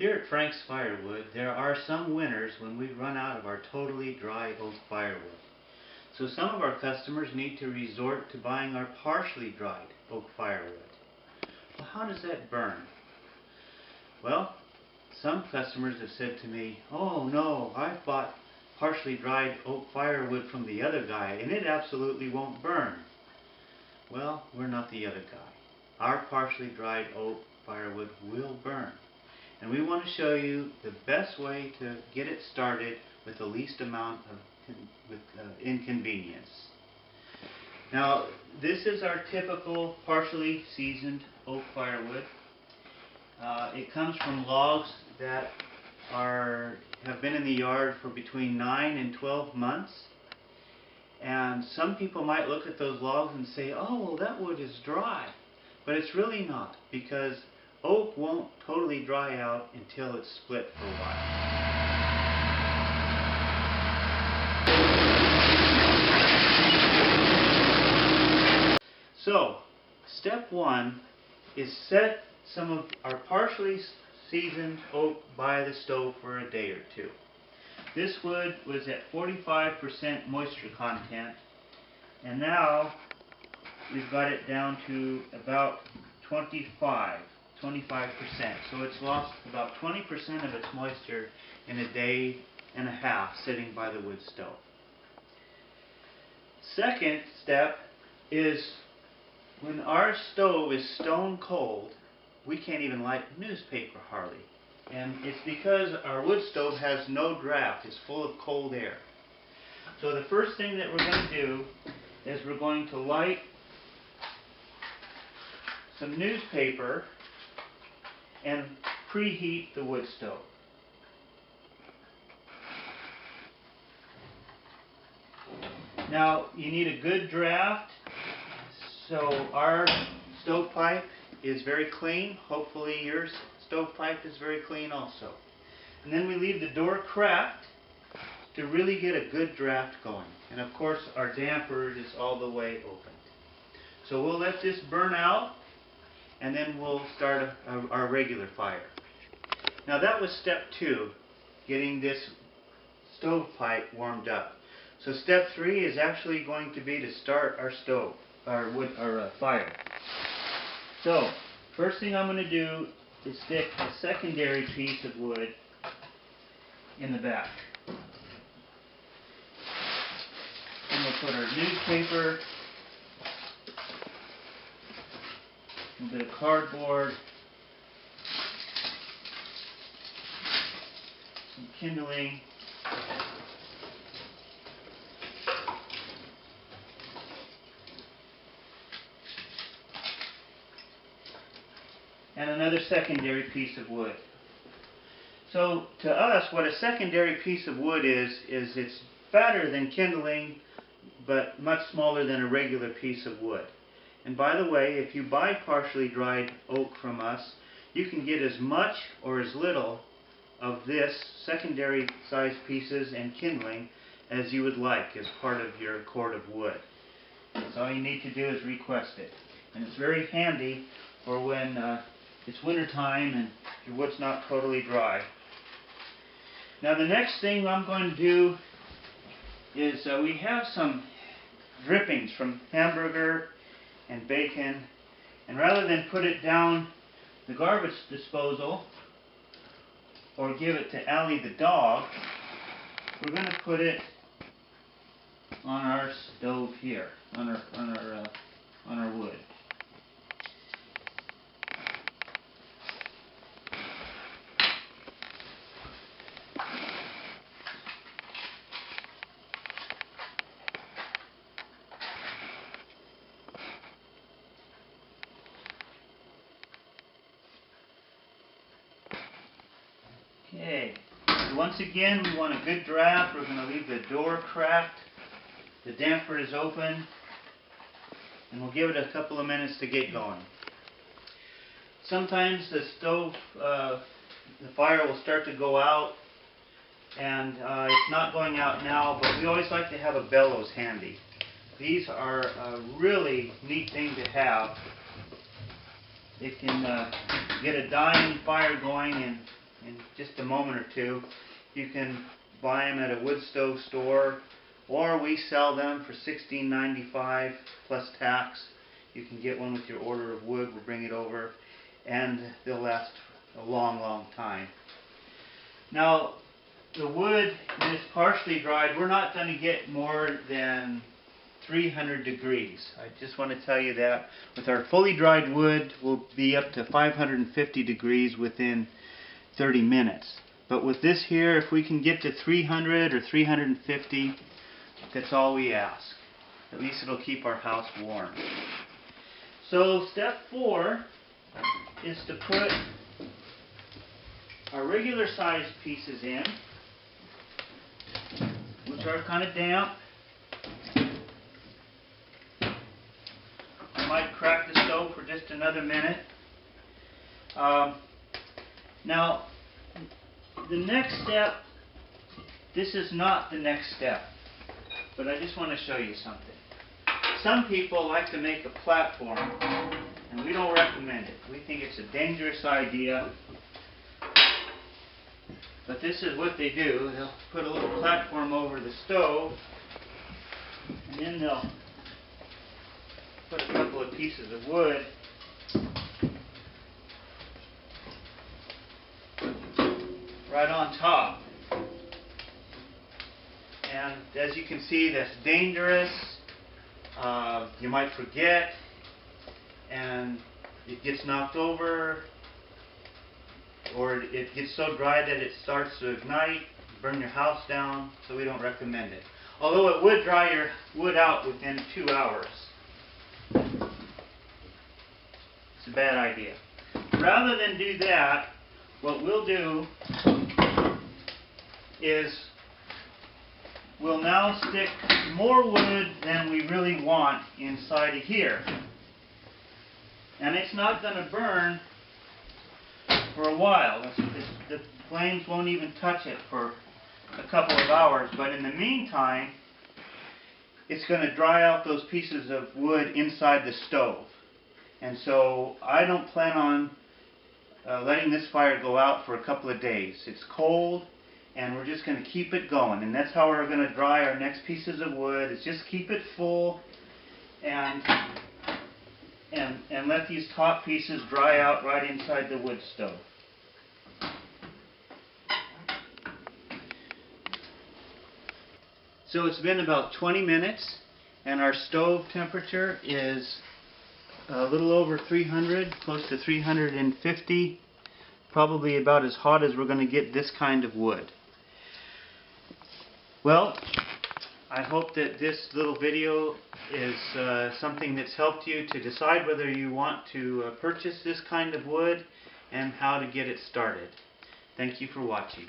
Here at Frank's Firewood, there are some winters when we run out of our totally dry oak firewood. So some of our customers need to resort to buying our partially dried oak firewood. Well, how does that burn? Well, some customers have said to me, "Oh no, I've bought partially dried oak firewood from the other guy and it absolutely won't burn." Well, we're not the other guy. Our partially dried oak firewood will burn. And we want to show you the best way to get it started with the least amount of inconvenience. Now, this is our typical partially seasoned oak firewood. It comes from logs that have been in the yard for between 9 and 12 months. And some people might look at those logs and say, "Oh, well, that wood is dry." But it's really not, because oak won't totally dry out until it's split for a while. So, step one is set some of our partially seasoned oak by the stove for a day or two. This wood was at 45% moisture content, and now we've got it down to about 25%. So it's lost about 20% of its moisture in a day and a half sitting by the wood stove. Second step is when our stove is stone cold, we can't even light newspaper hardly. And it's because our wood stove has no draft. It's full of cold air. So the first thing that we're going to do is we're going to light some newspaper and preheat the wood stove. Now, you need a good draft, so our stovepipe is very clean. Hopefully your stovepipe is very clean also. And then we leave the door cracked to really get a good draft going. And of course our damper is all the way open. So we'll let this burn out, and then we'll start our regular fire. Now that was step 2, getting this stovepipe warmed up. So step 3 is actually going to be to start our stove, our fire. So first thing I'm going to do is stick a secondary piece of wood in the back. And we'll put our newspaper, a bit of cardboard, some kindling, and another secondary piece of wood. So to us, what a secondary piece of wood is it's fatter than kindling, but much smaller than a regular piece of wood. And by the way, if you buy partially dried oak from us, you can get as much or as little of this secondary size pieces and kindling as you would like as part of your cord of wood. So all you need to do is request it. And it's very handy for when it's winter time and your wood's not totally dry. Now the next thing I'm going to do is we have some drippings from hamburger and bacon, and rather than put it down the garbage disposal or give it to Allie the dog, we're going to put it on our stove here, on our wood. Okay, so once again we want a good draft. We're going to leave the door cracked, the damper is open, and we'll give it a couple of minutes to get going. Sometimes the stove, the fire will start to go out, and it's not going out now, but we always like to have a bellows handy. These are a really neat thing to have. It can get a dying fire going in in just a moment or two. You can buy them at a wood stove store, or we sell them for $16.95 plus tax. You can get one with your order of wood. We'll bring it over, and they'll last a long, long time. Now, the wood is partially dried. We're not going to get more than 300 degrees. I just want to tell you that. With our fully dried wood, we'll be up to 550 degrees within 30 minutes. But with this here, if we can get to 300 or 350, that's all we ask. At least it'll keep our house warm. So step 4 is to put our regular sized pieces in, which are kind of damp. I might crack the stove for just another minute. Now, the next step, this is not the next step, but I just want to show you something. Some people like to make a platform, and we don't recommend it. We think it's a dangerous idea. But this is what they do. They'll put a little platform over the stove, and then they'll put a couple of pieces of wood right on top. And as you can see, that's dangerous. You might forget, and it gets knocked over, or it gets so dry that it starts to ignite, burn your house down, so we don't recommend it. Although it would dry your wood out within 2 hours. It's a bad idea. Rather than do that, what we'll do is we'll now stick more wood than we really want inside of here. And it's not going to burn for a while. The flames won't even touch it for a couple of hours. But in the meantime, it's going to dry out those pieces of wood inside the stove. And so I don't plan on letting this fire go out for a couple of days. It's cold, and we're just going to keep it going. And that's how we're going to dry our next pieces of wood, is just keep it full and let these top pieces dry out right inside the wood stove. So it's been about 20 minutes, and our stove temperature is a little over 300, close to 350, probably about as hot as we're going to get this kind of wood. Well, I hope that this little video is something that's helped you to decide whether you want to purchase this kind of wood and how to get it started. Thank you for watching.